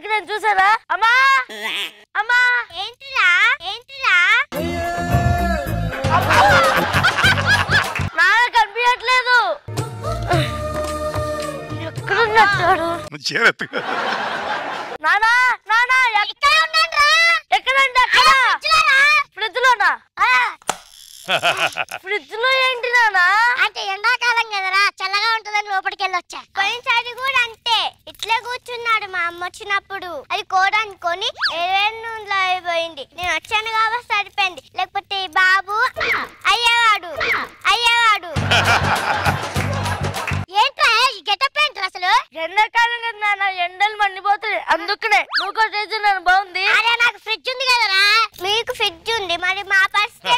ఇందాక నేను చూసారా? అమ్మా అమ్మా ఏంటిరా ఏంటిరా నాన్న కనిపించట్లేదు. ఎక్కడున్నాడు? నానా నానా ఎక్కడ ఉన్నాడ్రా? ఎక్కడంటే అక్కడ ఫ్రిడ్జ్ లోనా? ఫ్రిడ్జ్ లో ఏంటి నానా? అంటే ఎండాకాలం కదరా చల్లగా ఉంటుందని లోపలికి వెళ్ళొచ్చా. పోయినసారి కూడా అంతే ఇట్లే కూర్చున్నాడు మా అమ్మ వచ్చినప్పుడు. అది కోడ అనుకొని నూనెలో అయిపోయింది. నేను వచ్చాను కాబట్టి సరిపోయింది, లేకపోతే ఈ బాబు అయ్యేవాడు. ఏంట్రా ఈ గెటప్ ఏంట్రా అసలు? ఎండాకాలం కదా నాన్న, ఎండలు మండిపోతుంది అందుకనే. నువ్వు కొట్టేసి నన్ను బాగుంది. అరే నాకు ఫ్రిడ్జ్ ఉంది కదరా. మీకు ఫ్రిడ్జ్ ఉంది, మరి మా పరిస్థితి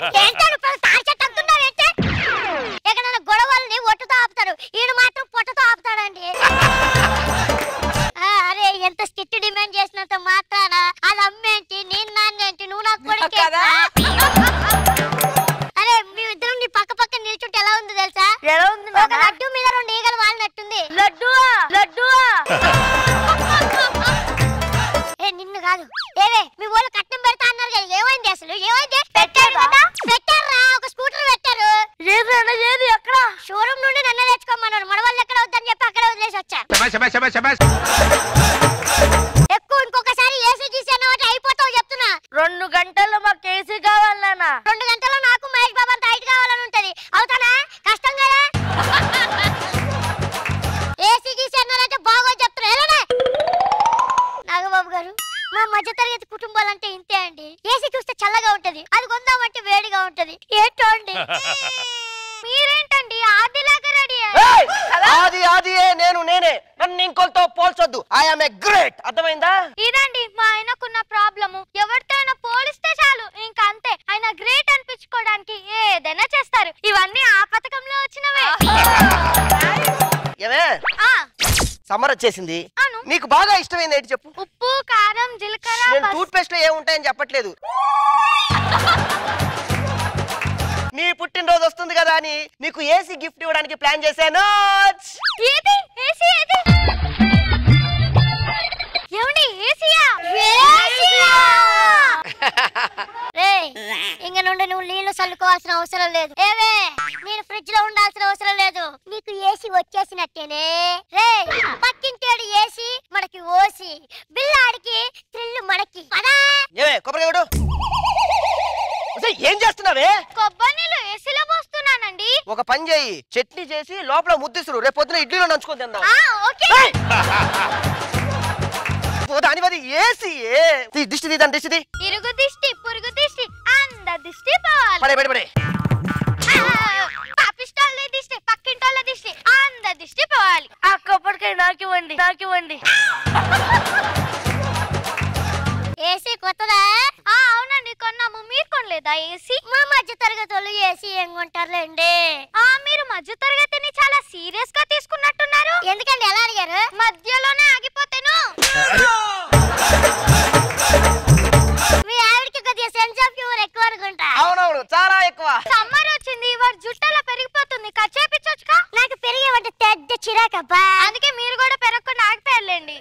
ఎక్కడైనా గొడవల్ని ఒట్టుతో ఆపుతారు, ఈడు మాత్రం పొట్టతో ఆపుతాడండి. అరే ఎంత స్టిట్ డిమాండ్ చేసినంత మాత్రాన అది అమ్మేంటి నేను నాన్నేంటి నువ్వు నాకు కొడుకు. అరే మీ ఇద్దరు నీ పక్క పక్క నిల్చుంటే ఎలా ఉంది తెలుసా? ఎలా ఉంది? ఒక లడ్డు మీద 2 ఈగలు వాలినట్టుంది. లడ్డువా లడ్డువా? ఏ నిన్ను కాదు, ఏవే మీ వాళ్ళు కట్నం పెడతా అన్నారు కదా, ఏమైంది అసలు? ఏమైంది? పెట్టారా? ఒక స్కూటర్ పెట్టారు. లేదు ఎక్కడ? షోరూమ్ నుండి నన్ను తెచ్చుకోమన్నారు. మన వాళ్ళు ఎక్కడ వద్దని చెప్పి అక్కడ వదిలేసి వచ్చా. ఎక్కువ ఇంకొకసారి ఏసీ తీసానంటే అయిపోతావు చెప్తున్నా. 2 గంటల్లో మాకు ఏసీ కావాలి నాన్న. 2 గంటల్లో నాకు మహేష్ బాబు అంత హైట్ కావాలని ఉంటది. అవుతానా? కష్టం కదా. ఏసీ తీసానంటే బాగోని చెప్తున్నా. నాగబాబు గారు, మా మధ్యతరగతి కుటుంబాలంటే ఇంతే అండి. ఏసీ చూస్తే చల్లగా ఉంటది, అది కొందామంటే వేడిగా ఉంటది. ఏంటో అండి. మీరేంటండి ఆదిలాగా రెడీ? నేనే నన్ను ఇంకొల్తో పోల్చొద్దు. I am a great. అర్థమైందా? ఇదండి మా ఆయనకున్న ప్రాబ్లము. ఎవరితో అయినా పోలిస్తే చాలు ఇంకా అంతే. ఆయన గ్రేట్ అనిపించుకోవడానికి ఏదైనా చేస్తారు. ఇవన్నీ ఆ పథకంలో వచ్చినవే. ఏమే సమ్మర్ వచ్చేసింది, నీకు బాగా ఇష్టమైంది ఏంటి చెప్పు? ఉప్పు కారం జీలకర్ర. నేను టూత్ పేస్ట్ లో ఏముంటాయని చెప్పట్లేదు. నీ పుట్టినరోజు వస్తుంది కదా అని నీకు ఏసీ గిఫ్ట్ ఇవ్వడానికి ప్లాన్ చేశాను. ఏది ఏసీ? ఏది ఏమండి? ఏసీయా? ఇంక నుండి నువ్వు నీళ్లు చల్లుకోవాల్సిన అవసరం లేదు. ఏవే నేను ఫ్రిడ్జ్ లో ఉండాల్సిన అవసరం లేదు. నీకు ఏసీ వచ్చేసినట్టేనే. రే పక్కింటేడు ఏసీ మనకి ఓసి, బిల్లాడికి థ్రిల్లు మనకి. ఏవే కొబ్బరి ఎవడు? ఏం చేస్తున్నావే? కొబ్బరి నీళ్ళు ఏసీలో పోస్తున్నానండి. ఒక పని చేయి, చట్నీ చేసి లోపల ముద్దిస్తురు, రేపు పొద్దున ఇడ్లీలో నంచుకొని తిందాం. దానివది ఏసీ. దిష్టి తీద్దాం. దిష్టి ఇరుగు దిష్టి, పొరుగు దిష్టి, అంద దిష్టి పోవాలి. పడే పాపిస్టాళ్ళ దిష్టి, పక్కింటోళ్ళ దిష్టి, అంద దిష్టి పోవాలి. ఆ కొబ్బరికాయ నాకివ్వండి. ఏసీ కొత్తదా? అవునండి కొన్నాము. మీరు కొనలేదా ఏసీ? మా మధ్య తరగతి వాళ్ళు ఏసీ ఏం కొంటారులేండి. మీరు మధ్య తరగతిని చాలా సీరియస్ గా తీసుకున్నట్టున్నారు. ఎందుకండి ఎలా అడిగారు? మధ్యలోనే ఆగిపోతేను. మీ ఆవిడకి కొద్దిగా సెన్స్ ఆఫ్ హ్యూమర్ ఎక్కువ అనుకుంటా. అవునవును, చాలా ఎక్కువ. సమ్మర్ వచ్చింది, వాడు జుట్టలా పెరిగిపోతుంది, కట్ చేపించొచ్చుగా. నాకు పెరిగేవంటే పెద్ద చిరాకబ్బా. అందుకే మీరు కూడా పెరగకుండా ఆగిపోయారులేండి.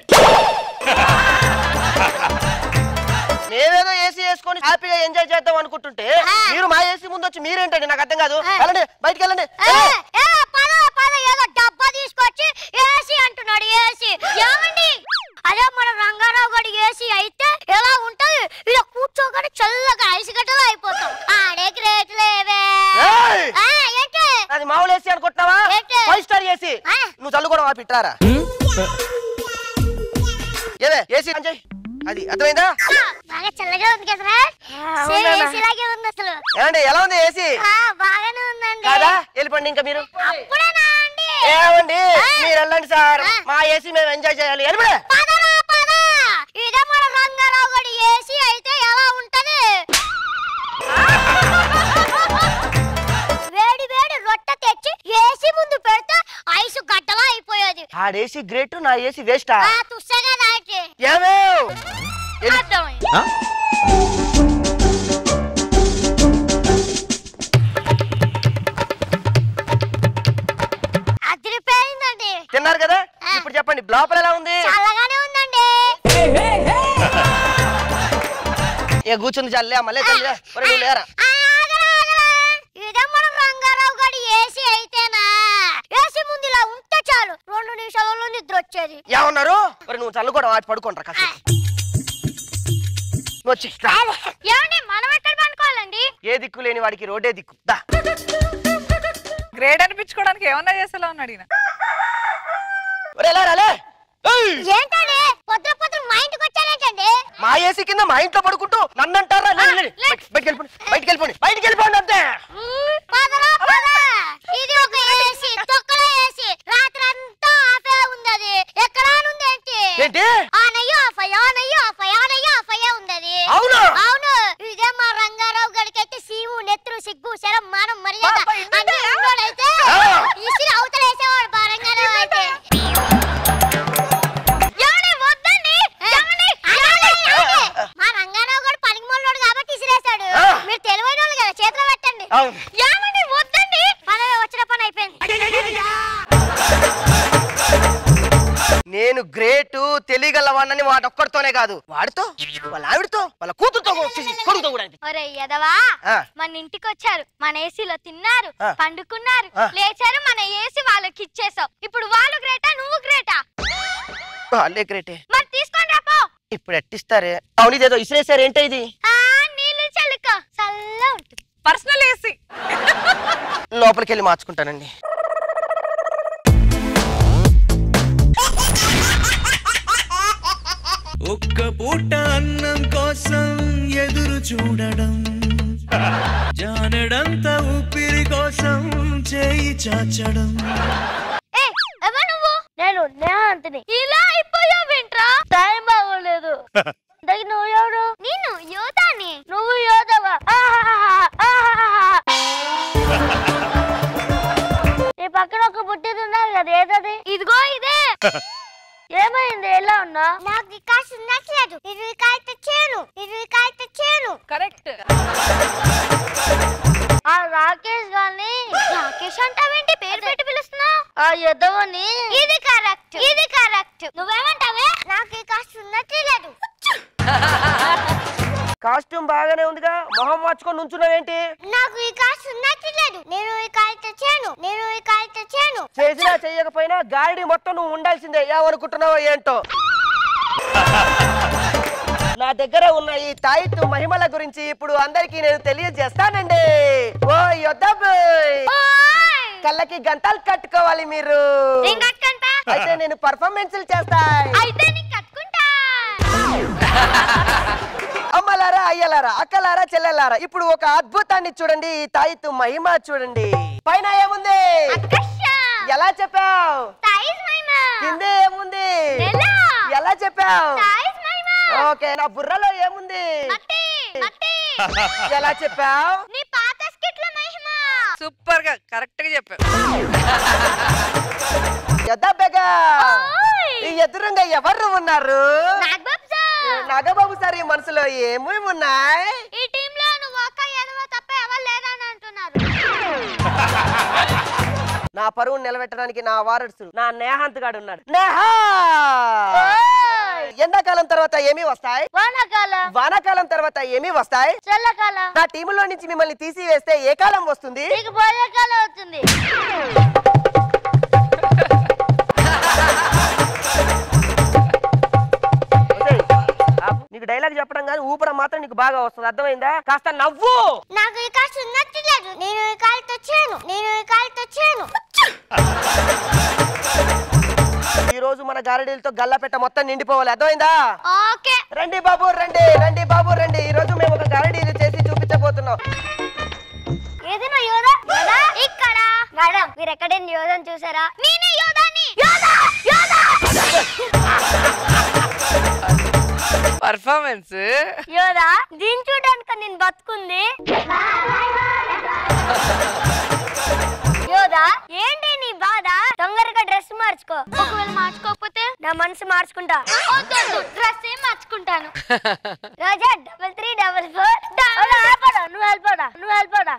మేమేదో ఏసీ వేసుకొని హ్యాపీగా ఎంజాయ్ చేద్దాం అనుకుంటుంటే మీరు మా ఏసీ ముందు వచ్చి మీరేంటండి? నాకు అర్థం కాదు. వెళ్ళండి, బయటికి వెళ్ళండి. ఏదో డబ్బా తీసుకొచ్చి ఏసీ అంటున్నాడు. ఏసీ ఏమండి? అదే మన రంగారావు గారి ఏసీ అయితే ఎలా ఉంటది? ఇలా కూర్చోగానే చల్లగా ఐసు గడ్డలో అయిపోతాం. ఆడే గ్రేట్ లేవే. ఏంటి అది మామూలు ఏసీ అనుకుంటున్నావా? 5 స్టార్ ఏసీ. నువ్వు చల్లుకోవడం ఆపిట్టారా? ఏవే ఏసీ అంజయ్, అది అర్థమైందా? బాగా చల్లగా ఉంది కదరా? ఏసీలాగే ఉంది అసలు. ఏమండి ఎలా ఉంది ఏసీ? బాగానే ఉందండి. కాదా? వెళ్ళిపోండి ఇంకా మీరు. అప్పుడేనా అండి? ఏమండి మీరు వెళ్ళండి సార్, మా ఏసీ మేము ఎంజాయ్ చేయాలి. వెళ్ళిపోయి ఇదే మన రంగారావు గారి ఏసీ అయితే ఎలా ఉంటది? వేడి వేడి రొట్టె తెచ్చి ఏసీ ముందు పెడితే ఐసు గడ్డలా అయిపోయేది. ఆడేసీ గ్రేట్, నా ఏసీ వేస్టా? తుస్సగా దాటి ఏమే అదిరిపోయిందండి. తిన్నారు కదా, ఇప్పుడు చెప్పండి లోపల ఎలా ఉంది? చల్లగానే ఉందండి. ఏ కూర్చుంది చల్లే మళ్ళీ చల్లే నువ్వు లేరా ఇదే మన రంగారావు గారి ఏసీ అయితేనా ఏసీ ముందు ఇలా ఉంటే చాలు 2 నిమిషాలలో నిద్ర వచ్చేది ఏమన్నారు మరి నువ్వు చల్లుకోవడం వాటి పడుకుంటారా కాస్త వచ్చి ఏమండి మనం ఎక్కడ పడుకోవాలండి ఏ దిక్కు లేని వాడికి రోడ్డే దిక్కు దా గ్రేడ్ అనిపించుకోవడానికి ఏమన్నా చేసేలా ఉన్నాడు ఈయన ఏంటండి పొద్దు పొద్దు మా ఇంటికి వచ్చారేంటండి మా ఏసీ కింద మా ఇంట్లో పడుకుంటూ నన్ను అంటారా బయటికి వెళ్ళిపోండి అంతే ఇది ఒక ఏసీ తొక్కల ఏసీ రాత్రి అంతా ఆఫే ఉంది ఎక్కడ ఏంటి ఆనయ్య ఆఫయ్య ఉంది అవును అవును ఇదే మా రంగారావు గడికైతే సీము నెత్తురు సిగ్గు శరం మానం మర్యాద అన్ని ఉన్నోడైతే ఇసిరి అవతలేసేవాడు మా రంగారావు అయితే మా రంగారావు గారు పనికి మొన్నోడు కాబట్టి ఇసిరేశాడు మీరు తెలివైన వాళ్ళు కదా చేతిలో పెట్టండి ఏమండి వద్దండి పని వచ్చిన పని అయిపోయింది నేను గ్రేటు తెలియగలవాడిని వాడొక్కడితోనే కాదు వాడితో వాళ్ళ ఆవిడతో వాళ్ళ కూతురుతో కొడుకుతో కూడా ఒరే యదవా మన ఇంటికి వచ్చారు మన ఏసీలో తిన్నారు పండుకున్నారు లేచారు మన ఏసీ వాళ్ళకి ఇచ్చేసావు ఇప్పుడు వాళ్ళు గ్రేటా నువ్వు గ్రేటా వాళ్ళే గ్రేటే మరి తీసుకొని రాపో ఇప్పుడు ఎట్టిస్తారే అవును ఇదేదో ఇసిరేసారు ఏంటో ఇది నీళ్ళు చల్లుకో చల్ల ఉంటుంది పర్సనల్ ఏసీ లోపలికి వెళ్ళి మార్చుకుంటానండి ఒక్క పూట అన్నం కోసం ఎదురు చూడడం జానడంత ఊపిరి కోసం చేయి చాచడం నేను నేహాంతిని ఇలా అయిపోయావేంట్రా టైం బాగోలేదు నువ్వు ఎవరు నేను యోధాని నువ్వు యోధవా నీ పక్కన ఒక పుట్టిది ఉన్నారు కదా ఏదది ఇదిగో ఇదే ఏమైంది ఎలా ఉన్నా నాకు కాసు నచ్చలేదు 20 కాయలు తెచ్చాను కరెక్ట్ ఆ రాకేష్ గాని రాకేష్ అంటావేంటి పేరు పెట్టి పిలుస్తున్నావు ఆ యుద్ధవని ఇది కరెక్ట్ నువ్వేమంటావే నాకు కాసు నచ్చలేదు కాస్ట్యూమ్ బాగానే ఉందిగా మొహం మార్చుకొని నుంచున్నావేంటి నాకు ఈ కాసు నచ్చలేదు నేను ఈ కాయలు తెచ్చాను చేసినా చెయ్యకపోయినా గాడి మొత్తం నువ్వు ఉండాల్సిందే ఏమనుకుంటున్నావో ఏంటో నా దగ్గర ఉన్న ఈ తాయిత్తు మహిమల గురించి ఇప్పుడు అందరికి నేను తెలియజేస్తానండి ఓ యోధాబాయ్ కళ్ళకి గంటలు కట్టుకోవాలి మీరు అయితే నేను పర్ఫార్మెన్స్లు చేస్తా అమ్మలారా అయ్యలారా అక్కలారా చెల్లెలారా ఇప్పుడు ఒక అద్భుతాన్ని చూడండి ఈ తాయిత్తు మహిమ చూడండి పైన ఏముంది ఎలా చెప్పావు కింద ఏముంది ఎలా చెప్పావు ఓకే నా బుర్రలో ఏముంది ఎలా చెప్పావు సూపర్ గా కరెక్ట్ గా చెప్పావు యదాబేగా ఈ ఎదురుగా ఎవరు ఉన్నారు నాగబాబు సార్ ఈ మనసులో ఏమేమి ఉన్నాయి ఈ టీమ్ లో నువ్వు ఒక్క ఎదవ తప్ప ఎవరు లేదని అంటున్నారు నా పరువు నిలబెట్టడానికి నా వారసుడు నా నేహాంత్ గాడు ఉన్నాడు నేహా ఎండాకాలం తర్వాత ఏమి వస్తాయి వానాకాలం తర్వాత ఏమి వస్తాయి చల్లకాలం నా టీములో నుంచి మిమ్మల్ని తీసివేస్తే ఏ కాలం వస్తుంది నీకు పోయేకాలం అవుతుంది నీకు డైలాగ్ చెప్పడం కానీ ఊపడం మాత్రం నీకు బాగా వస్తుంది అర్థమైందా కాస్త నవ్వు నాకు ఈ కాసు నచ్చలేదు నేను ఈ కాలు తెచ్చాను ఈ రోజు మన గారడీలతో గల్లాపెట్ట మొత్తం నిండిపోవాలి అర్థమైందా ఓకే రండి బాబు రండి ఈ రోజు మేము ఒక గారడీలు చేసి చూపించబోతున్నాం ఏదైనా యోధా ఇక్కడ మేడం మీరు ఎక్కడైనా యోధని చూసారా నేనే యోధాని పర్ఫార్మెన్స్ యోధా దీన్ని చూడడానికి నేను బతుకుంది యోధా ఏంటి నీ బాధ తొందరగా డ్రెస్ మార్చుకో ఒకవేళ మార్చుకోకపోతే నా మనసు మార్చుకుంటా డ్రెస్ ఏం మార్చుకుంటాను రోజా 3344 నువ్వు వెళ్ళిపోడా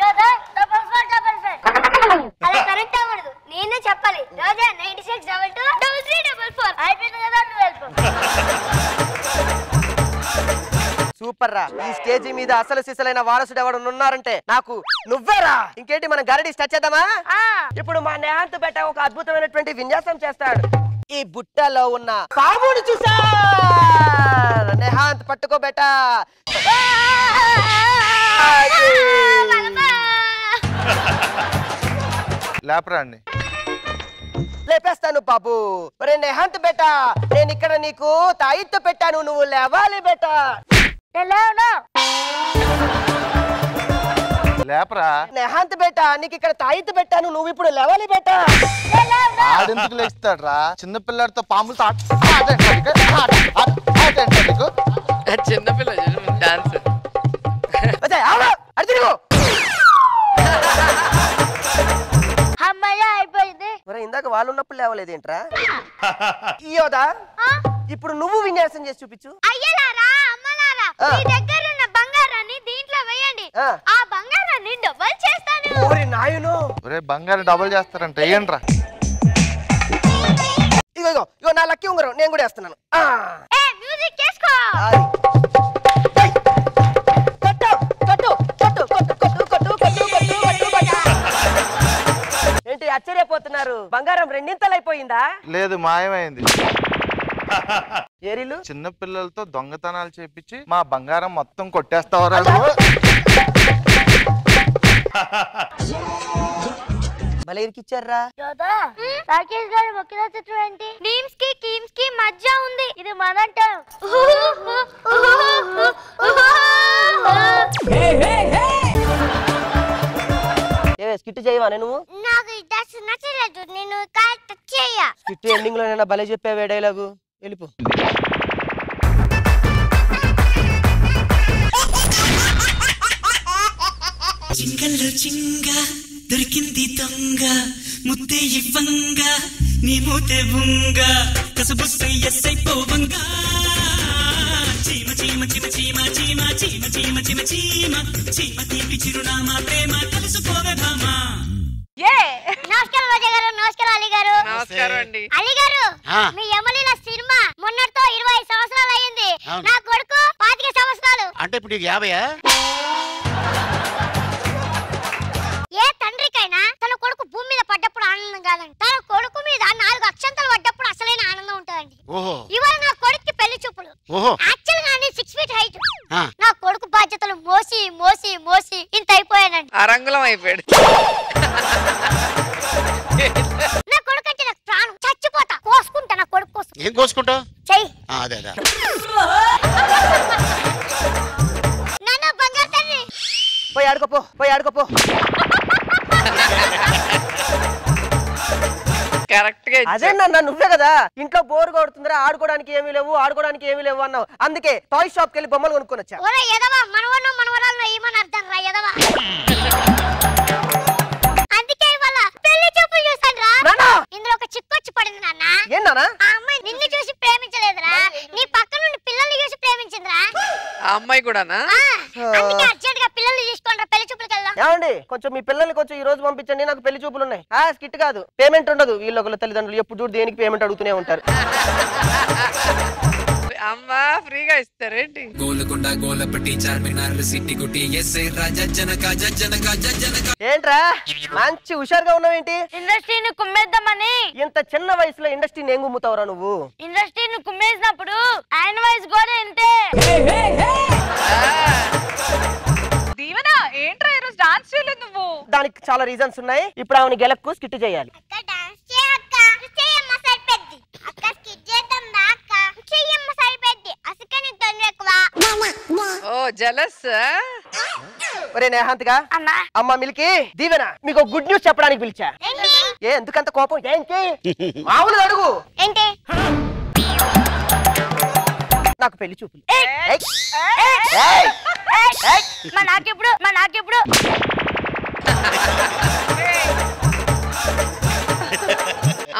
యోధా 444 అలా కరెక్ట్ అవ్వదు నేనే చెప్పాలి రోజా 9622 3344 అయిపోయింది కదా నువ్వు వెళ్ళిపో సూపర్ రా. ఈ స్టేజీ మీద అసలు సిసలైన వారసుడు ఎవడు ఉన్నారంటే నాకు నువ్వేరా. ఇంకేంటి మనం గరడి స్టార్ట్ చేద్దామా? ఇప్పుడు మా నేహాంత్ బెట్ట ఒక అద్భుతమైనటువంటి విన్యాసం చేస్తాడు. ఈ బుట్టలో ఉన్న పాముని చూసా. నేహాంత్ పట్టుకో బెట్ట. లేపరాండి. లేపేస్తాను బాబు. ఒరే నేహాంత్ బెట్ట, నేను ఇక్కడ నీకు తాయిత్తు పెట్టాను, నువ్వు లేవాలి బెట్ట. లేపరా. నేహాంత్ బెట్ట, నీకు ఇక్కడ తాయిత్తు పెట్టాను, నువ్వు ఇప్పుడు లేవాలి బెట్ట. ఆడెందుకు లేస్తాడు రా? చిన్న పిల్లడితో పాములతో చిన్నపిల్ల డాన్స్. అమ్మయ్య అయిపోయింది. ఇందాక వాళ్ళు ఉన్నప్పుడు లేవలేదేంట్రా? ఇయోదా, ఇప్పుడు నువ్వు విన్యాసం చేసి చూపించు. అయ్యలారా అమ్మలారా, మీ దగ్గర ఉన్న బంగారాన్ని దీంట్లో వేయండి, ఆ బంగారాన్ని డబుల్ చేస్తాను. ఓరి నాయనో. ఒరే బంగారం డబుల్ చేస్తారంట, ఏంట్రా? ఇగో ఇగో నా లక్కీ ఉంగరం, నేను కూడా వేస్తున్నాను. మ్యూజిక్ చేసుకో. ఏంటి ఆశ్చర్యపోతున్నారు? బంగారం రెండింతలైపోయిందా? లేదు, మాయమైంది. ఏరిలు చిన్న పిల్లలతో దొంగతనాలు చేపించి మా బంగారం మొత్తం కొట్టేస్తావరా? భలే ఇరికిచ్చారా? రాకేష్ గారి మొక్కిన చిత్రం ఏంటి? నీమ్స్ కి కీమ్స్ కి మధ్య ఉంది, ఇది మనంటాం. స్కిట్ చేయవా నువ్వు? నాకు ఇది నచ్చలేదు, నేను టచ్ చేయ. స్కిట్ ఎండింగ్ లో నేను భలే చెప్పావే డైలాగు. వెళ్ళిపో. చింగల్లో చింగ దొరికింది దొంగ, ముద్దే ఇవ్వంగా నీ మూతే బుంగ, కసబుస్సై ఎస్సై పోవంగా, చీమ చీమ చీమ చీమ చీమ చీమ చీమ చీమ చీమ చీమ తీపి చిరునామా ప్రేమ కలుసుకోవే భామా. నమస్కారం రాజా గారు. నమస్కారం అలీ గారు. నమస్కారం అండి. అలీ గారు, మీ యమలీల సినిమా మొన్నటితో 20 సంవత్సరాలు అయ్యింది. నా కొడుకు 25 సంవత్సరాలు. అంటే ఇప్పుడు 50? ఏ తండ్రికైనా తన కొడుకు భూమి మీద పడ్డప్పుడు ఆనందం కాదండి, తన కొడుకు మీద 4 అక్షంతలు పడ్డప్పుడు అసలైన ఆనందం ఉంటుందండి. ఇవాళ నా కొడుకు పెళ్లి చూపులు. యాక్చువల్ గా 6 ఫీట్ హైట్. నా కొడుకు బాధ్యతలు మోసి మోసి మోసి ఇంత అయిపోయానండి. అరంగులం అయిపోయాడు. నా కొడుకు అంటే నాకు ప్రాణం, చచ్చిపోతా కోసుకుంటా నా కొడుకు కోసం. ఏం కోసుకుంటావు? చెయ్యి. అదే నాన్న బంగారు తండ్రి. పోయి ఆడుకోపో, పోయి ఆడుకోపో. కరెక్ట్ గా అదే నాన్న, నువ్వే కదా ఇంట్లో బోర్ కొడుతుందిరా, ఆడుకోవడానికి ఏమీ లేవు, ఆడుకోవడానికి ఏమీ లేవు అన్నావు. అందుకే టాయ్ షాప్ కి వెళ్ళి బొమ్మలు కొనుక్కొని వచ్చా. ఒరే ఎదవా, మనవన్నో మనవరాలను ఏమని అర్థం రా ఎదవా. అందుకే ఇవాళ పెళ్లి చూపులు చూసాను రా. ఇందులో ఒక చిక్కు వచ్చి పడింది నాన్న. ఏంటన్నా? ఆ అమ్మాయి నిన్ను చూసి ప్రేమించలేదురా, నీ పక్క నుండి పిల్లల్ని చూసి ప్రేమించిందిరా. ఆ అమ్మాయి కూడానా? అందుకే అర్జెంట్ గా పిల్లల్ని తీసుకోండి, పెళ్లి చూపులకు వెళ్దాం. ఏమండి, కొంచెం మీ పిల్లల్ని కొంచెం ఈ రోజు పంపించండి, నాకు పెళ్లి చూపులు ఉన్నాయి. స్కిట్ కాదు, పేమెంట్ ఉండదు. వీళ్ళొకళ్ళ తల్లిదండ్రులు ఎప్పుడు చూడు దేనికి పేమెంట్ అడుగుతూనే ఉంటారు. అమ్మా ఫ్రీగా ఇస్తారేంటి? గోలకొండ గోలపట్టి చార్మినార్ సిటీ గుట్టి ఎస్ఐ రాజా జనక జనక జనక. ఏంట్రా మంచి హుషారుగా ఉన్నావేంటి? ఇండస్ట్రీని కుమ్మేద్దామని. ఇంత చిన్న వయసులో ఇండస్ట్రీని ఏం గుమ్ముతావురా నువ్వు? ఇండస్ట్రీని కుమ్మేసినప్పుడు ఆయన వయసు కూడా ఇంతే. దీవెనా ఏంట్రా ఈరోజు డాన్స్ చేయలేదు నువ్వు? దానికి చాలా రీజన్స్ ఉన్నాయి. ఇప్పుడు ఆమెను గెలక్కు స్కిట్ చేయాలి. అక్క డాన్స్ చేయక్క, చేయమ్మ సరిపెద్ది. అక్క స్కిట్ చేద్దాం రా అక్క, చేయమ్మ సరిపెద్ది. అసకని తొందర ఎక్కువ. ఓ జలస్. ఒరే నేహాంత్గా, అన్నా అమ్మ మిల్కి, దీవెన మీకు గుడ్ న్యూస్ చెప్పడానికి పిలిచా. ఏంటి? ఎందుకంత కోపం? ఏంటి మామూలుగా అడుగు. ఏంటి? నాకు పెళ్లి చూపులు. మా నాకెప్పుడు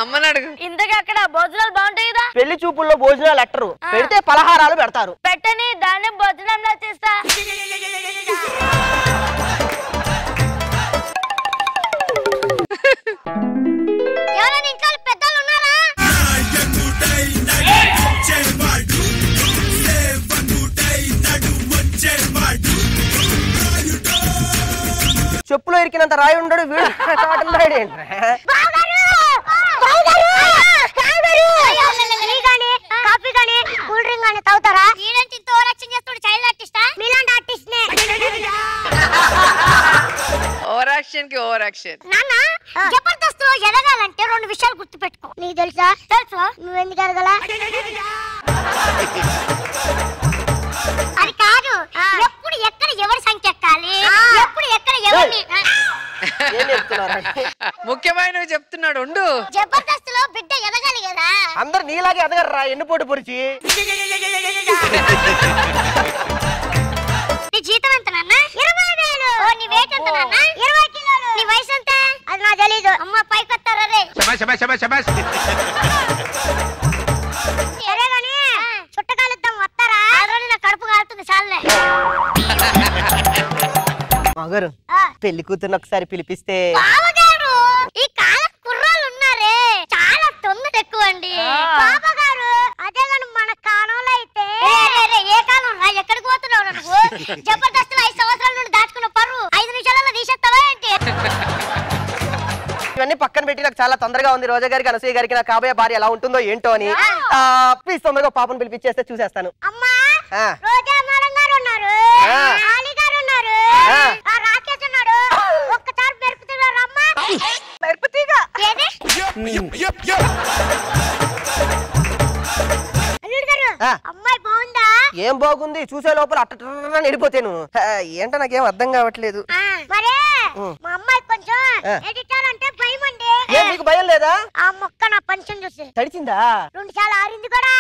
అమ్మని అడుగు. ఇంతకీ అక్కడ భోజనాలు బాగుంటాయి కదా? పెళ్లి చూపుల్లో భోజనాలు ఎట్టరు, పెడితే పలహారాలు పెడతారు. పెట్టని దాన్ని భోజనంలో చేస్తా. ఎవరైనా ఇంట్లో పెద్దలు ఉన్నారా? చెప్పులో ఇరికినంత రాయి ఉండడు వీడు రాడు ఏంట్రా? కాఫీ గానీ కూల్ డ్రింక్ గానీ తాగుతారా? ఈడంటి ఓవరాక్షన్ చేస్తాడు చైల్డ్ ఆర్టిస్టా? మీలాంటి ఆర్టిస్ట్ నే. ఓవరాక్షన్ కి ఓవరాక్షన్. నాన్న జబర్దస్త్ లో ఎదగాలంటే 2 విషయాలు గుర్తుపెట్టుకో. నీకు తెలుసా? తెలుసా? నువ్వెందుకు ఎదగల? అది కాదు, ఎప్పుడు ఎక్కడ ఎవరి సంఖ్య ఎక్కాలి, ఎప్పుడు ఎక్కడ ఎవరిని. ముఖ్యమైనవి చెప్తున్నాడు ఉండు. జబర్దస్త్ లో బిడ్డ ఎదగాలి కదా. అందరు నీలాగే ఎదగర్రా ఎన్నుపోటు పొడిచి. నీ జీతం ఎంత నాన్న? 20,000. నీ వెయిట్ ఎంత నాన్న? 20 కిలోలు. నీ వయసు ఎంత? అది నాకు తెలీదు. అమ్మ పైకి వస్తారా రే? సరే గానీ చుట్టకాలుద్దాం, వస్తారా? ఆల్రెడీ నా కడుపు కాలుతుంది చాలే. మగరు పెళ్లి కూతురు ఒకసారి పిలిపిస్తే. బావగారు ఈ కాలం కుర్రాళ్ళు ఉన్నారే చాలా తొందర ఎక్కువ అండి. బావగారు అదే గాని మన కాలంలో అయితే. ఏ కాలం రా? ఎక్కడికి పోతున్నావు నువ్వు? జబర్దస్త్ 5 సంవత్సరాల నుండి దాచుకున్న పరువు 5 నిమిషాలలో తీసేస్తావా ఏంటి? ఇవన్నీ పక్కన పెట్టి నాకు చాలా తొందరగా ఉంది. రోజా గారికి అనసూయ గారికి నా కాబోయే భార్య ఎలా ఉంటుందో ఏంటో అని. ప్లీజ్ తొందరగా పాపను పిలిపించేస్తే చూసేస్తాను. అమ్మా రోజా మేడం గారు ఉన్నారు, ఆలి గారు ఉన్నారు, రాకేష్ ఉన్నాడు. ఒక్కసారి మెరుపుతీగా రమ్మా. మెరుపుతీగా ఏది? అల్లుడు గారు అమ్మాయి బాగుందా? ఏం బాగుంది, చూసే లోపల అట్ట నిడిపోతాను. ఏంటో నాకేం అర్థం కావట్లేదు. మరే మా అమ్మాయి కొంచెం ఎడిటర్ అంటే భయం అండి. మీకు భయం లేదా? ఆ మొక్క నా పంచం చూసి తడిచిందా? 2 సార్లు ఆరింది కూడా.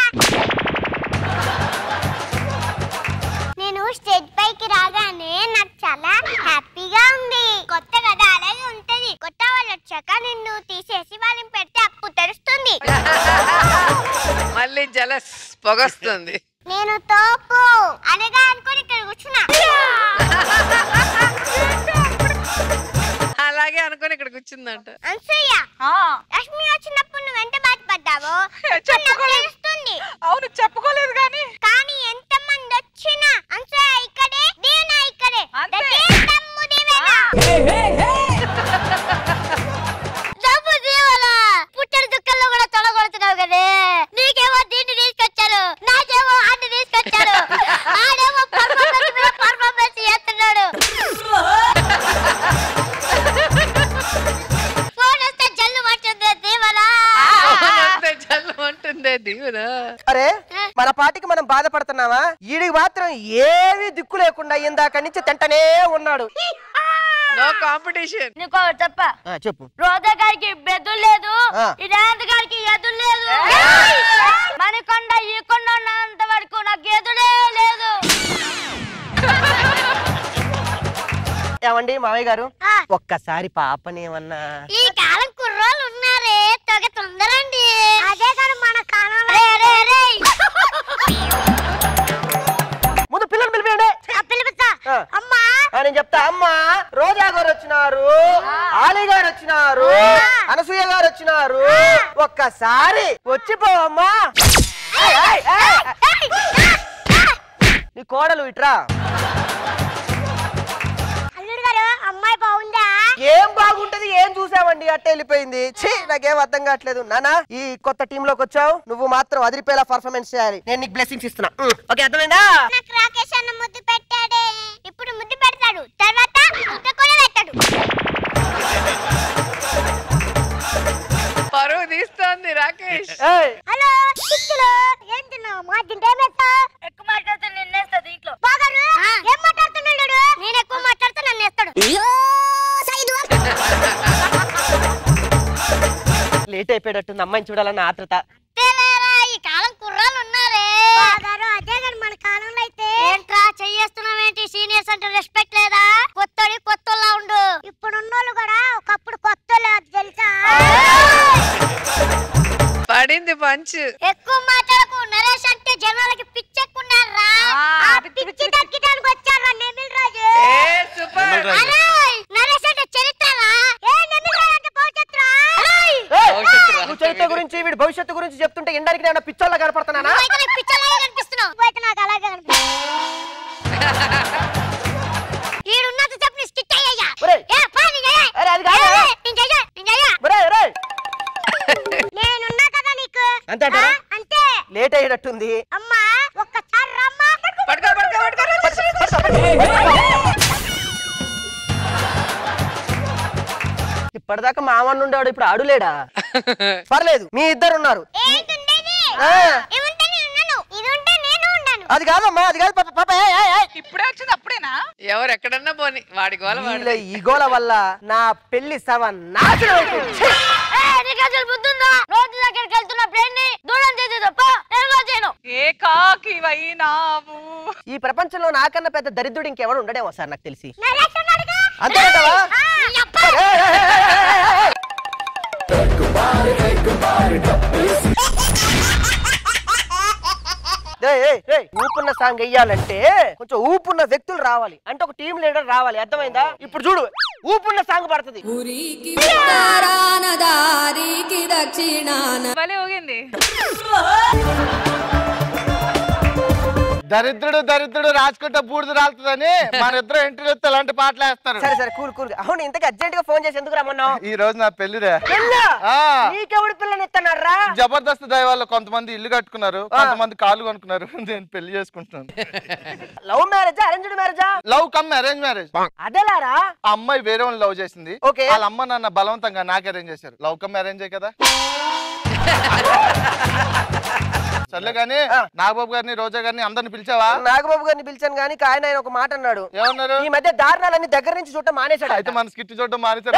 నేను స్టేజ్ పైకి రాగానే నాకు చాలా హ్యాపీగా ఉంది. కొత్త కదా అలాగే ఉంటది. కొత్త వాళ్ళు వచ్చాక నిన్ను తీసేసి వాళ్ళని పెడితే అప్పు తెరుస్తుంది. మళ్ళీ జలస్ పొగొస్తుంది. నేను తోపు అనగా అనుకుని ఇక్కడ కూర్చున్నా. అలాగే అనుకుని ఇక్కడ కూర్చుందంట. అన్సూయ లక్ష్మి వచ్చినప్పుడు నువ్వు ఎంత బాధపడ్డావో తెలుస్తుంది. అవును చెప్పుకోలేదు గాని కానీ ఎంత మంది వచ్చినా అన్సూయ ఇక్కడే, దీవెన ఇక్కడే. పుట్టడి దుఃఖంలో కూడా తొలగొడుతున్నావు కదే. నీకేమో దీన్ని తీసుకొచ్చారు, నాకేమో అన్ని తీసుకొచ్చారు. ఆడేమో పర్ఫార్మెన్స్ చేస్తున్నాడు. ఫోన్ వస్తే జల్లు పట్టిందే దీవెనా. అరే మన పాటికి మనం బాధపడుతున్నావా? ఈడికి మాత్రం ఏవి దిక్కు లేకుండా ఇందాక నుంచి తింటనే ఉన్నాడు. No competition. నీకో చెప్ప చెప్పు. రోజా గారికి బెదులు లేదు, ఇదేంత గారికి ఎదురు లేదు. మనకొండ ఈ కొండ ఉన్నంత వరకు నాకు ఎదురే లేదు. ఏమండి మావయ్య గారు, ఒక్కసారి పాపనేమన్నా. ఈ కాలం కుర్రోళ్ళు ఉన్నారే తొగ తొందరండి. అదే కానీ మన కాలంలో ముందు పిల్లలు పిలిపేయండి. పిలిపిస్తా. అమ్మా నేను చెప్తా. అమ్మా రోజా గారు వచ్చినారు, ఆలీ గారు వచ్చినారు, అనసూయ గారు వచ్చినారు. ఒక్కసారి వచ్చిపోవమ్మా. నీ కోడలు ఇట్రా. అల్లుడు గారు అమ్మాయి బాగుందా? ఏం బాగుంటది, ఏం చూసావండి అట్ట వెళ్ళిపోయింది. ఛీ, నాకేం అర్థం కావట్లేదు. నానా ఈ కొత్త టీమ్ లోకి వచ్చావు, నువ్వు మాత్రం అదిరిపోయేలా పర్ఫార్మెన్స్ చేయాలి. నేను నీకు బ్లెస్సింగ్స్ ఇస్తున్నా. ఓకే, అర్థమైందా? నాకు రాకేష్ అన్న ముద్దు పెట్టాడే, ఇప్పుడు ముద్దు పెడతాడు, తర్వాత ముద్ద కూడా పెట్టాడు. పరువు తీస్తోంది రాకేష్. హలో చిక్కులు, ఏం తిన్నావు? మా తింటేమేస్తా? ఎక్కువ మాట్లాడితే నిన్నేస్తా దీంట్లో. బాగారు ఏం మాట్లాడుతున్నాడు? నేను ఎక్కువ మాట్లాడితే నన్ను వేస్తాడు. లేట్ అయిపోయేటట్టుంది, అమ్మాయిని చూడాలన్న ఆత్రత. ఈ కాలం కుర్రాళ్ళు ఉన్నారే. బాగారు అదే కానీ మన కాలంలో అయితే ఏంట్రా చెయ్యేస్తున్నావేంటి? సీనియర్స్ అంటే రెస్పెక్ట్ లేదా? కొత్తోడి కొత్తలా ఉండు. ఇప్పుడున్నోళ్ళు కూడా ఒకప్పుడు కొత్తోళ్ళు, అది తెలుసా? పడింది పంచ్. ఎక్కువ మాట్లాడకు. నరేష్ అంటే జనాలకి పిచ్చెక్కున్నారా? ఆ పిచ్చి తగ్గడానికి వచ్చారా నెమిల్ రాజు? సూపర్. నరేష్ అంటే చరిత్రరా? ఏ నెమిల్ రాజు అంటే భవిష్యత్తురా? నువ్వు చరిత్ర గురించి వీడి భవిష్యత్తు గురించి చెప్తుంటే ఎండరికి నేను పిచ్చోళ్ళ కనపడుతున్నానా? పిచ్చోళ్ళగా కనిపిస్తున్నావు. పోయితే నాకు అలాగే కనిపిస్తుంది. ఈడున్నది చెప్పు నీ స్కిట్ అయ్యా. అయ్యేటట్టుంది. అమ్మా ఒక్కసారి రమ్మా. ఇప్పటిదాకా మామన్న ఉండేవాడు, ఇప్పుడు ఆడులేడా? పర్లేదు, మీ ఇద్దరు ఉన్నారు. అది కాదమ్మా, అది కాదు పాప. ఇప్పుడే వచ్చింది అప్పుడేనా? ఎవరు ఎక్కడన్నా పోని వాడి గోల వాడి. ఈ గోల వల్ల నా పెళ్లి సర్వనాశనం అయిపోయింది. రోజు దగ్గరికి వెళ్తున్నప్పుడు దూరం చేసి తప్ప ఏకాకి వైనావు. ఈ ప్రపంచంలో నాకన్నా పెద్ద దరిద్రుడు ఇంకెవడు ఉండడేమో సార్ నాకు తెలిసి. అంతేంటవా? ఊపున్న సాంగ్ వెయ్యాలంటే కొంచెం ఊపున్న వ్యక్తులు రావాలి, అంటే ఒక టీం లీడర్ రావాలి. అర్థమైందా? ఇప్పుడు చూడు, ఊపున్న సాంగ్ పడుతుంది. భలే ఊగింది. దరిద్రుడు దరిద్రుడు రాసుకుంటే బూడిద రాలుతుందని మన ఇద్దరు ఇంటర్వ్యూ అలాంటి పాటలు వేస్తారు. సరే సరే, కూల్ కూల్. అవును, ఇంతకు అర్జెంట్ గా ఫోన్ చేసి ఎందుకు రమ్మన్నావు? ఈ రోజు నా పెళ్లిదే. నీకెవడు పిల్లని ఇస్తున్నారా? జబర్దస్త్ దయ వల్ల కొంతమంది ఇల్లు కట్టుకున్నారు, కొంతమంది కాళ్ళు కొనుక్కున్నారు. నేను పెళ్లి చేసుకుంటున్నాను. లవ్ మ్యారేజా అరేంజ్డ్ మ్యారేజా? Love cum arrange marriage. అదేలారా? ఆ అమ్మాయి వేరే వాళ్ళని లవ్ చేసింది. వాళ్ళ అమ్మ నాన్న బలవంతంగా నాకు అరేంజ్ చేశారు. లవ్ కమ్ అరేంజే కదా. సర్లే గానీ నాగబాబు గారిని రోజా గారిని అందరిని పిలిచావా? నాగబాబు గారిని పిలిచాను గానీ ఆయన ఒక మాట అన్నాడు. ఏమన్నారు? ఈ మధ్య దారుణాలన్నీ దగ్గర నుంచి చూడటం మానేశాడు. అయితే మన స్కిట్ చూడటం మానేశాడు.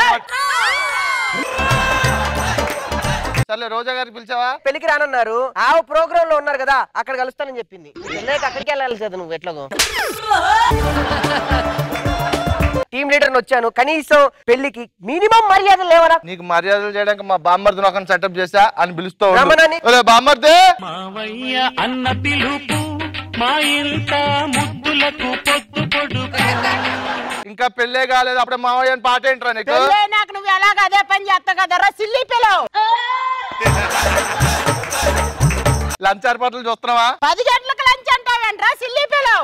సర్లే రోజా గారికి పిలిచావా? పెళ్లికి రానన్నారు. ఆ ప్రోగ్రామ్ లో ఉన్నారు కదా, అక్కడ కలుస్తానని చెప్పింది. అక్కడికి వెళ్ళాలి కదా నువ్వు. ఎట్లాగో టీమ్ లీడర్ వచ్చాను, కనీసం పెళ్లికి మినిమం మర్యాదలు లేవరా? నీకు మర్యాదలు చేయడానికి మా బామ్మర్ది ఒక సెటప్ చేసా అని పిలుస్తూ బామ్మర్ది అన్న పిలుపు మా ఇంత ముద్దులకు పొద్దు పొడుపు. ఇంకా పెళ్ళే కాలేదు, అప్పుడే మావయ్య అని పాట ఏంట్రా నీకు? నాకు నువ్వు ఎలాగ అదే పని చేస్తావు కదరా సిల్లి పిల్లవు. లంచ్ ఏర్పాట్లు చూస్తున్నావా? 10 గంటలకు లంచ్ అంటావేంట్రా సిల్లి పిల్లవు.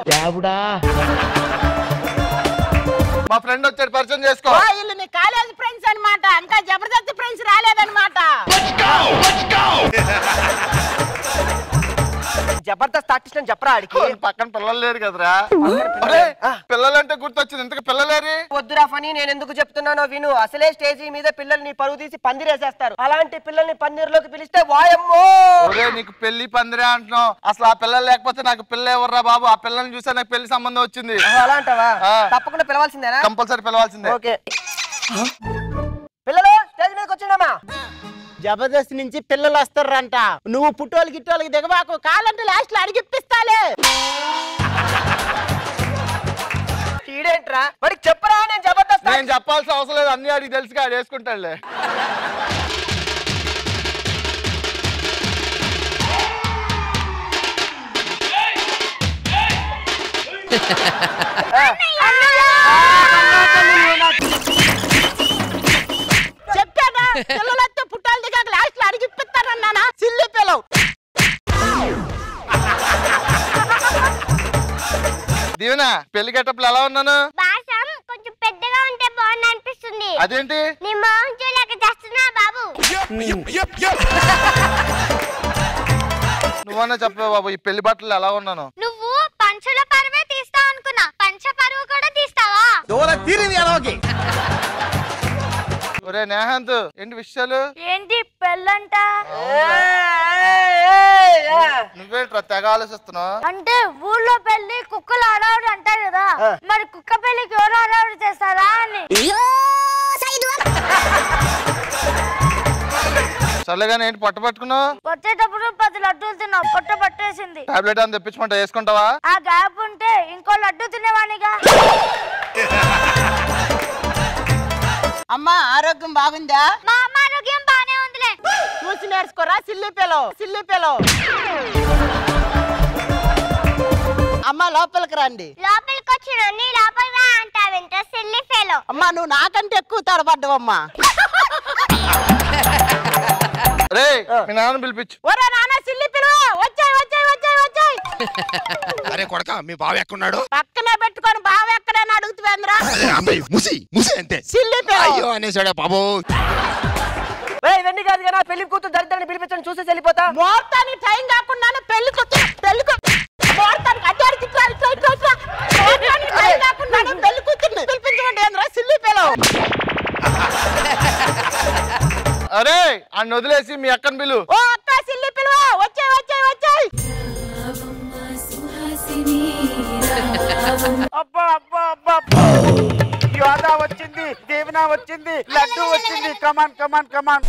మా ఫ్రెండ్ వచ్చాడు, పరిచయం చేసుకో. వీళ్ళు నీ కాలేజ్ ఫ్రెండ్స్ అన్నమాట, ఇంకా జబర్దస్త్ ఫ్రెండ్స్ రాలేదన్నమాట. జబర్దస్త్ ఆర్టిస్ట్ అని చెప్పరా ఆడికి? పక్కన పిల్లలు లేరు కదరా. పిల్లలంటే గుర్తొచ్చింది, ఇంతకు పిల్లలేరి? వద్దురా ఫనీ, నేను ఎందుకు చెప్తున్నానో విను. అసలే స్టేజీ మీద పిల్లల్ని పరుగు తీసి పందిరేసేస్తారు. అలాంటి పిల్లల్ని పందిర్లోకి పిలిస్తే వాయమ్మో. నీకు పెళ్లి పందిరే అంటున్నావు, అసలు ఆ పిల్లలు లేకపోతే నాకు పిల్ల ఎవర్రా బాబు? ఆ పిల్లల్ని చూసా నాకు పెళ్లి సంబంధం వచ్చింది. అలా అంటావా? తప్పకుండా పిలవాల్సిందేనా? కంపల్సరీ పిలవాల్సిందే. ఓకే పిల్లలు స్టేజ్ మీదకి వచ్చిందమ్మా. జబర్దస్త్ నుంచి పిల్లలు వస్తారంట. నువ్వు పుట్టోళ్ళకి గిట్టోళ్ళకి దిగబాకు, కాలంటే లాస్ట్ లో అడిగిప్పిస్తాలే. ఈడేంట్రా వాడికి చెప్పరా? నేను జబర్దస్త్ నేను చెప్పాల్సిన అవసరం లేదు, అన్ని అడిగి తెలుసుగా ఆడు వేసుకుంటాడులే. చెప్పానా పిల్లలతో పుట్టాలి దిగాక లాస్ట్ లో అడిగిప్పిస్తానన్నానా సిల్లి పిల్లవు. దీవెన పెళ్లి గెటప్లు ఎలా ఉన్నాను? కొంచెం పెద్దగా ఉంటే బాగుంది అనిపిస్తుంది. అదేంటి? నీ మొహం చూడలేక చేస్తున్నా బాబు. నువ్వన్నా చెప్పావు బాబు, ఈ పెళ్లి బట్టలు ఎలా ఉన్నాను? నువ్వు పంచల పరువే తీస్తావు అనుకున్నా, పంచ పరువు కూడా తీస్తావా? ఒరే నేహాంత్, ఏంటి విషయాలు? ఏంటి పెళ్ళంట? నువ్వేంట్రా తెగ ఆలోచిస్తున్నావు? అంటే ఊర్లో పెళ్లి కుక్కలు ఆడవాడు అంటారు కదా, మరి కుక్క పెళ్లికి ఎవరు ఆడవాడు చేస్తారా అని. సర్లేగానే ఏంటి పట్టు పట్టుకున్నావు? వచ్చేటప్పుడు 10 లడ్డూలు తిన్నావు, పొట్ట పట్టేసింది. టాబ్లెట్ అని తెప్పించమంటా, వేసుకుంటావా? ఆ గ్యాప్ ఉంటే ఇంకో లడ్డు తినేవానిగా. అమ్మా ఆరోగ్యం బాగుందా? మా అమ్మ ఆరోగ్యం బానే ఉందిలే. చూసి నేర్చుకోరా సిల్లి పిల్లవు, సిల్లి పిల్లవు. అమ్మ లోపలికి రండి. లోపలికి వచ్చిన నీ లోపలికి రా అంటావేంట సిల్లి ఫెలో. అమ్మా నువ్వు నాకంటే ఎక్కువ తడబడ్డావమ్మా. రే మీ నాన్న పిలిపించు. ఒరే నాన్న సిల్లి పిల్లవు, వచ్చాయి వచ్చాయి వచ్చాయి వచ్చాయి. అరే కొడక మీ బావ ఎక్కడున్నాడు? పక్కనే పెట్టుకొని బావ ఎక్కడైనా అడుగుతువేంద్రా? ముసి ముసి అంతే. సిల్లి పిల్లవు అయ్యో అనేసాడా బాబు. ఇవన్నీ కాదు కదా పెళ్లి కూతురు దరిద్రాన్ని పిలిపించండి చూసేసి వెళ్ళిపోతా. ముహూర్తానికి టైం కాకుండానే పెళ్లి కూతురు ముహూర్తానికి అడ్డాడికి టైం కాకుండానే పెళ్లి కూతుర్ని పిలిపించమండి ఏంద్రా సిల్లి పిల్లలు. అరే అన్న వదిలేసి మీ అక్కని పిలు. ఓ అక్క సిల్లి పిలువ వచ్చాయి వచ్చాయి వచ్చాయి. అబ్బా అబ్బా అబ్బా యోధా వచ్చింది, దేవనా వచ్చింది, లడ్డు వచ్చింది. కమాన్ కమాన్ కమాన్.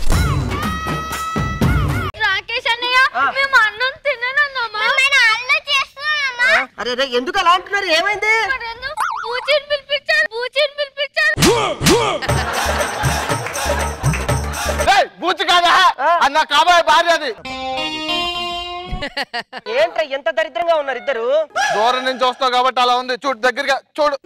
రాకేష్ అన్నయ్య మేము అన్నం తిననమ్మా. అన్నం చేస్తున్నామమ్మా. అరే రే ఎందుకు అలా అంటున్నారు? ఏమైంది? పూచిని పిలిపించారు, పూచిని పిలిపించారు. బూచి కాదా అన్న కాబోయే భార్య అది. ఏంట్రా ఎంత దరిద్రంగా ఉన్నారు ఇద్దరు? దూరం నుంచి వస్తావు కాబట్టి అలా ఉంది. చూడు దగ్గరగా చూడు.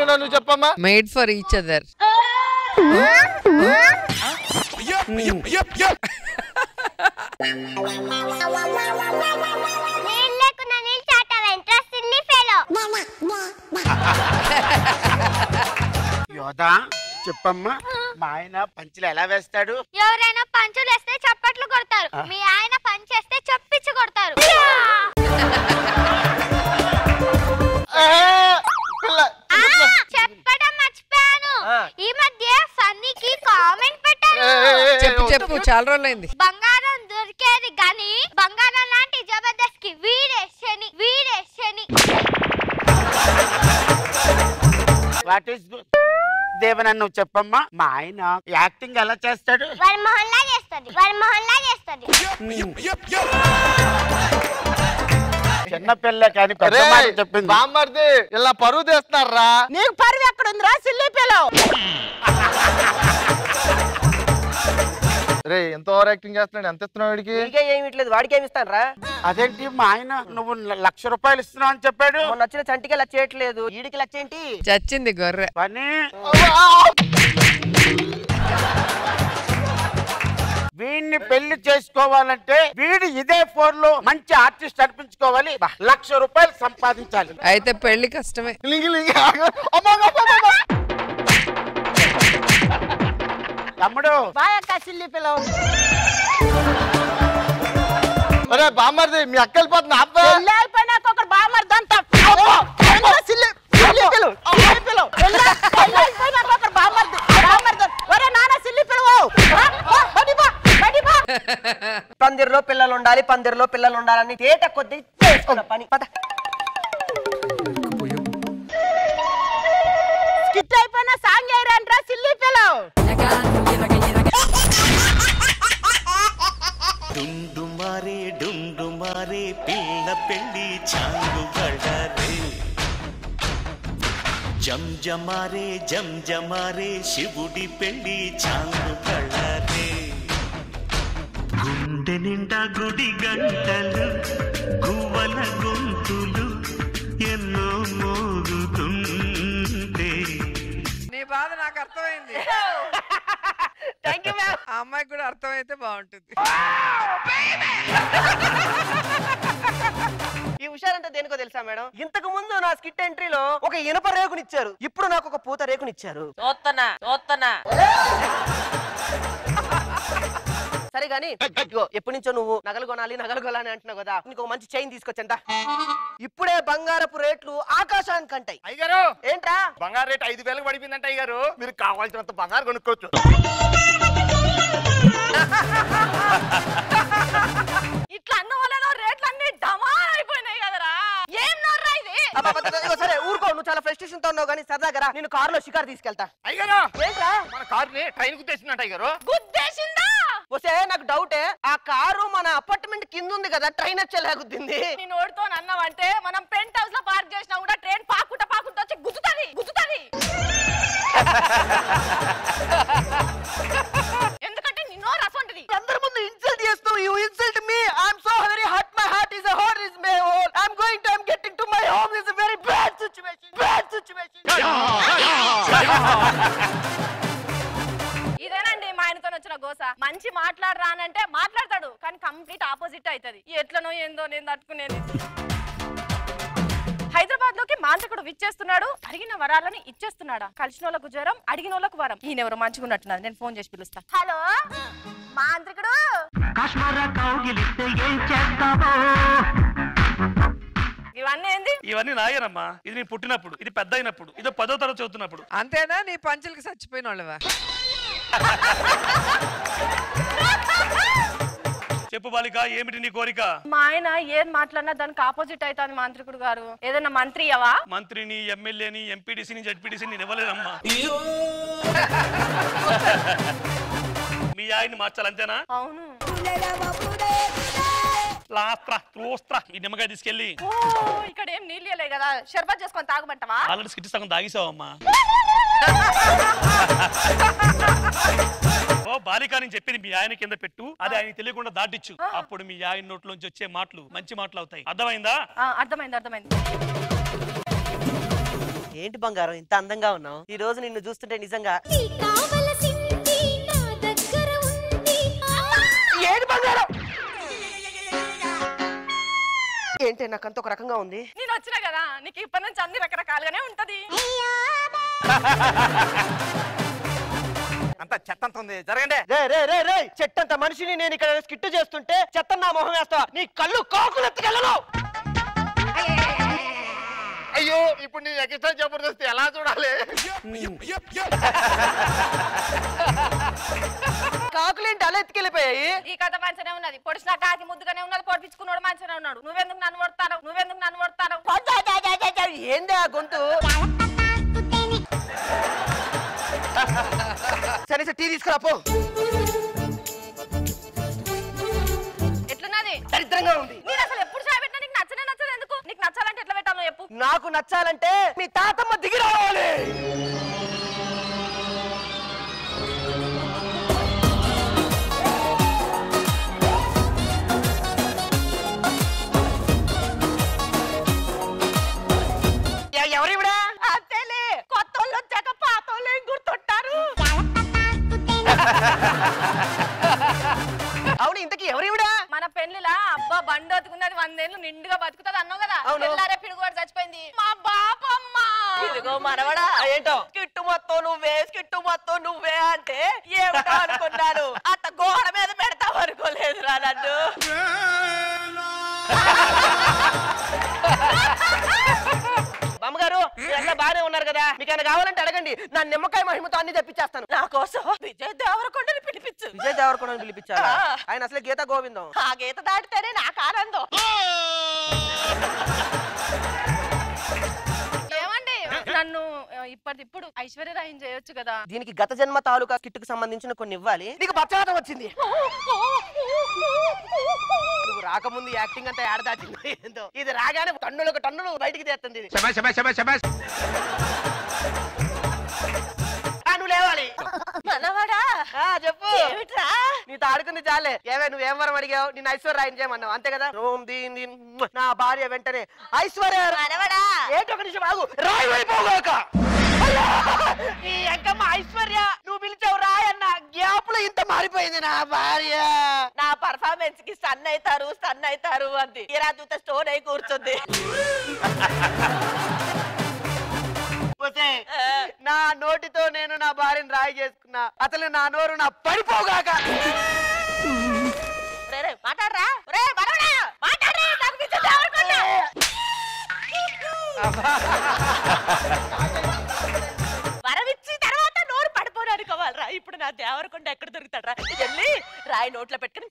నువ్వు చెప్పమ్మా. Made for each other. యోధా చెప్పమ్మా, మా ఆయన పంచులు ఎలా వేస్తాడు? ఎవరైనా పంచులు వేస్తే చప్పట్లు కొడతారు, మీ ఆయన పంచేస్తే చప్పించి కొడతారు. చెప్పడం మర్చిపోయాను, ఈ మధ్య ఫన్నీకి కామెంట్ పెట్టారు. చెప్పు చెప్పు, చాలా రోజులైంది. బంగారం దొరికేది గాని బంగారం లాంటి జబర్దస్త్ కి వీడే శని, వీడే శని. వాట్ ఈస్ దేవన నువ్వు చెప్పమ్మా, మా ఆయన యాక్టింగ్ ఎలా చేస్తాడు? వాళ్ళ మొహల్లా చేస్తాడు, వాళ్ళ మొహల్లా చేస్తాడు. చిన్న పిల్ల కానీ పెద్ద మాట చెప్పింది. బామ్మర్ది ఇలా పరువు తీస్తున్నారా? నీకు పరువు ఎక్కడ ఉందిరా సిల్లి పిల్లలు? రే ఎంత ఓవర్ యాక్టింగ్ చేస్తున్నాడు. ఎంత ఇస్తున్నావు వీడికి? ఏమి ఇట్లేదు, వాడికి ఏమి ఇస్తాను రా? అదేంటి మా ఆయన నువ్వు 1,00,000 రూపాయలు ఇస్తున్నావు అని చెప్పాడు. నచ్చిన చంటికి లక్ష చేయట్లేదు, వీడికి లక్ష ఏంటి? చచ్చింది గొర్రె పని. వీడిని పెళ్లి చేసుకోవాలంటే వీడు ఇదే ఫోన్ లో మంచి ఆర్టిస్ట్ అనిపించుకోవాలి, 1,00,000 రూపాయలు సంపాదించాలి. అయితే పెళ్లి కష్టమే. తమ్ముడు సిల్లి పిల్లలు. అరే బామ్మర్ది మీ అక్క వెళ్ళిపోతుంది. అయిపోయినాక ఒక బామర్దంతా పందిరిలో పిల్లలు ఉండాలి, పందిరిలో పిల్లలు ఉండాలని తేట కొద్ది చేసుకున్న పని. పద స్కిట్ అయిపోయిన సాంగ్ ఏరంట్రా సిల్లి పిల్లలు. డుండు మారే పిల్ల పెళ్లి చాంగు పడరే, జంజమారే శివుడి పెళ్లి చాంగు పడరే. గుండె నిండా గుడి గంటలు, గువ్వల గొంతులు ఎన్నో మోగుతుంటే. నీ బాధ నాకు అర్థమైంది. ఆ అమ్మాయికి కూడా అర్థమైతే బాగుంటుంది. ఈ హుషారంతా దేనికో తెలుసా మేడం? ఇంతకు ముందు నా స్కిట్ ఎంట్రీలో ఒక ఇనుప రేకునిచ్చారు, ఇప్పుడు నాకు ఒక పూత రేకునిచ్చారు. సరే గాని ఎప్పటి నుంచో నువ్వు నగలు కొనాలి అంటున్నావు కదా, నీకు ఒక మంచి చైన్ తీసుకొచ్చంట. ఇప్పుడే బంగారపు రేట్లు ఆకాశానికి అంటాయి. అయ్యగారు ఏంట్రా బంగారు రేట్ 5,000 పడిపోయిందంట. అయ్యారు మీరు కావాల్సినంత బంగారు కొనుక్కోవచ్చు. ఇట్లా అన్న వల్ల రేట్లు అన్ని డమా అయిపోయినాయి కదరా. ఏం నర్రా ఇది? సరే ఊరుకో, నువ్వు చాలా ఫ్రస్ట్రేషన్ తో ఉన్నావు కానీ సరదాగా నేను కారులో షికారు తీసుకెళ్తా. అయ్యగారు ఏంట్రా మన కారుని ట్రైన్ గుద్దేసిందంట. అయ్యారు గుద్దేసిందా? వస్తే నాకు డౌటే, ఆ కారు మన అపార్ట్మెంట్ కింద ఉంది కదా, ట్రైన్ వచ్చేలాగుద్దింది. నీ నోటితో అన్నావంటే మనం పెంట్ హౌస్ లో పార్క్ చేసినా కూడా ట్రైన్ పాకుంటా వచ్చి గుద్దుతది. ఎందుకంటే నీ నోరు అసంటది. అందరి ముందు ఇన్సల్ట్ చేస్తావు. You insult me. I am so very hurt. My heart is a hole is my hole. I am getting to my home. It's a very bad situation. ఇదేనండి మా ఆయనతో వచ్చిన గోస. మంచి మాట్లాడరానంటే మాట్లాడతాడు కానీ కంప్లీట్ ఆపోజిట్ అవుతుంది. ఎట్లనో ఏందో నేను తట్టుకునేది. హైదరాబాద్ హైదరాబాద్ లోకి మాంత్రికుడు విచ్చేస్తున్నాడు. అడిగిన వరాలని ఇచ్చేస్తున్నాడా? కలిసిన వాళ్ళకు జ్వరం, అడిగిన వాళ్ళకు వరం. ఈయనెవరు మంచిగా ఉన్నట్టున్నారు. నేను ఫోన్ చేసి పిలుస్తా. హలో మాంత్రికుడు. ఇవన్నీ ఏంది? ఇవన్నీ నాయనమ్మా. ఇది నీ పుట్టినప్పుడు, ఇది పెద్ద అయినప్పుడు, ఇది 10వ తరగతి చదువుతున్నప్పుడు. అంతేనా? నీ పంచులకి చచ్చిపోయిన వాళ్ళవా? చెప్పు బాలిక, ఏమిటి నీ కోరిక? మా ఆయన ఏం మాట్లాడినా దానికి ఆపోజిట్ అవుతుంది మాంత్రికుడు గారు. ఏదైనా మంత్రి అవా? మంత్రిని, ఎమ్మెల్యేని, ఎంపీడీసీని, జడ్పీడీసీని నేను ఇవ్వలేదమ్మా. మీ ఆయన్ని మార్చాలంతేనా? అవును. ఈ నిమ్మకాయ తీసుకెళ్ళి ఇక్కడ ఏం నీళ్ళే కదా, షర్బత్ చేసుకొని తాగమంటావా? ఆల్రెడీ స్కిట్ సగం తాగిసావమ్మా. ఓ బాలిక, నేను చెప్పింది మీ ఆయన కింద పెట్టు, అది ఆయన తెలియకుండా దాటిచ్చు. అప్పుడు మీ ఆయన నోట్లోంచి వచ్చే మాటలు మంచి మాటలు అవుతాయి. అర్థమైందా? అర్థమైంది అర్థమైంది. ఏంటి బంగారం ఇంత అందంగా ఉన్నావు? ఈ రోజు నిన్ను చూస్తుంటే నిజంగా ఏంటి బంగారం? ఏంటి నాకంత ఒక రకంగా ఉంది? నేను వచ్చినా కదా, నీకు ఇప్పటి నుంచి అన్ని రకరకాలుగానే ఉంటది. అంత చెత్తంత ఉంది, జరగండి. రే చెట్టంత మనిషిని నేను ఇక్కడ స్కిట్ చేస్తుంటే చెత్త నా మొహం వేస్తావా? నీ కళ్ళు కాకులు ఎత్తుకెళ్ళను. అయ్యో, ఇప్పుడు నీ ఎక్స్ట్రా జబర్దస్త్ ఎలా చూడాలి? కాకులేంటి అలా ఎత్తుకెళ్ళిపోయాయి? ఈ కథ మంచిగానే ఉన్నది. పొడిచిన కాకి ముద్దుగానే ఉన్నది, పొడిపించుకున్నాడు మంచిగానే ఉన్నాడు. నువ్వెందుకు నన్ను కొడతావు? నువ్వెందుకు నన్ను కొడతావు? ఏంది ఆ గొంతు? సరే టీ తీసుకురా పో. ఎట్లున్నది? దరిద్రంగా ఉంది. నేను అసలు ఎప్పుడు చాయ్ పెట్టినా నీకు నచ్చనే నచ్చదు. ఎందుకు? నీకు నచ్చాలంటే ఎట్లా పెట్టాను చెప్పు. నాకు నచ్చాలంటే మీ తాతమ్మ దిగి రావాలి. ఎవరివిడా? అంతేలే, కొత్త వాళ్ళు వచ్చాక పాత వాళ్ళు ఏం గుర్తుంటారు. అవును, ఇంతకీ ఎవరివిడా? మన పెళ్లిలా అబ్బా బండి బతుకున్నది 100 ఏళ్ళు నిండుగా బతుకుతుంది అన్నావు కదా. పిల్లారే పిడుగువాడు చచ్చిపోయింది. మా బాపమ్మ. ఇదిగో మనవడా, ఏంటో స్కిట్టు మొత్తం నువ్వే అంటే ఏమిటో అనుకున్నాను. అట్ట గోడ మీద పెడతావు అనుకోలేదురా నన్ను. బామ్మగారు మీరంతా బాగానే ఉన్నారు కదా? మీకు ఏమైనా కావాలంటే అడగండి, నా నిమ్మకాయ మహిమతో అన్ని తెప్పించేస్తాను. నా కోసం విజయ్ దేవరకొండని పిలిపించు. విజయ్ దేవరకొండని పిలిపించారా? ఆయన అసలే గీత గోవిందం. ఆ గీత దాటితేనే నాకు ఆనందం. ఏమండి, నన్ను ఇప్పటిప్పుడు ఐశ్వర్యరాయం చేయొచ్చు కదా? దీనికి గత జన్మ తాలూకా కిట్టుకు సంబంధించిన కొన్ని ఇవ్వాలి. నీకు పక్షవాతం వచ్చింది. నువ్వు రాకముందు యాక్టింగ్ అంతా ఏడదాచింది. ఏందో ఇది రాగానే టన్నులకు టన్నులు బయటికి తెస్తుంది. నువ్వు లేవాలి. మనవాడా? చెప్పు. ఏమిట్రా? నీతో ఆడుకుంది చాలే. ఏవే నువ్వేం వరం అడిగావు? నేను ఐశ్వర్యం చేయమన్నావు అంతే కదా? రోమ్ దీని నా భార్య వెంటనే ఐశ్వర్య. ఏంటి ఒక నిమిషం ఆగు. రాయి అయిపోగాక ఈ ఎంకమ్మ ఐశ్వర్య, నువ్వు పిలిచావు రాయ్ అన్న గ్యాప్ లో ఇంత మారిపోయింది నా భార్య. నా పర్ఫార్మెన్స్ కి స్టన్ అవుతారు అంది. ఇలా చూస్తే స్టోన్ అయి కూర్చుంది. నా నోటితో నేను నా భార్యను రాయి చేసుకున్నా, అసలు నా నోరు నా పడిపోగాక. మాట్లాడరా వరమిచ్చి తర్వాత నోరు పడిపోను అనుకోవాలరా. ఇప్పుడు నా దేవరకొండ ఎక్కడ దొరుకుతాడరా? వెళ్ళి రాయి నోట్లో పెట్టుకుని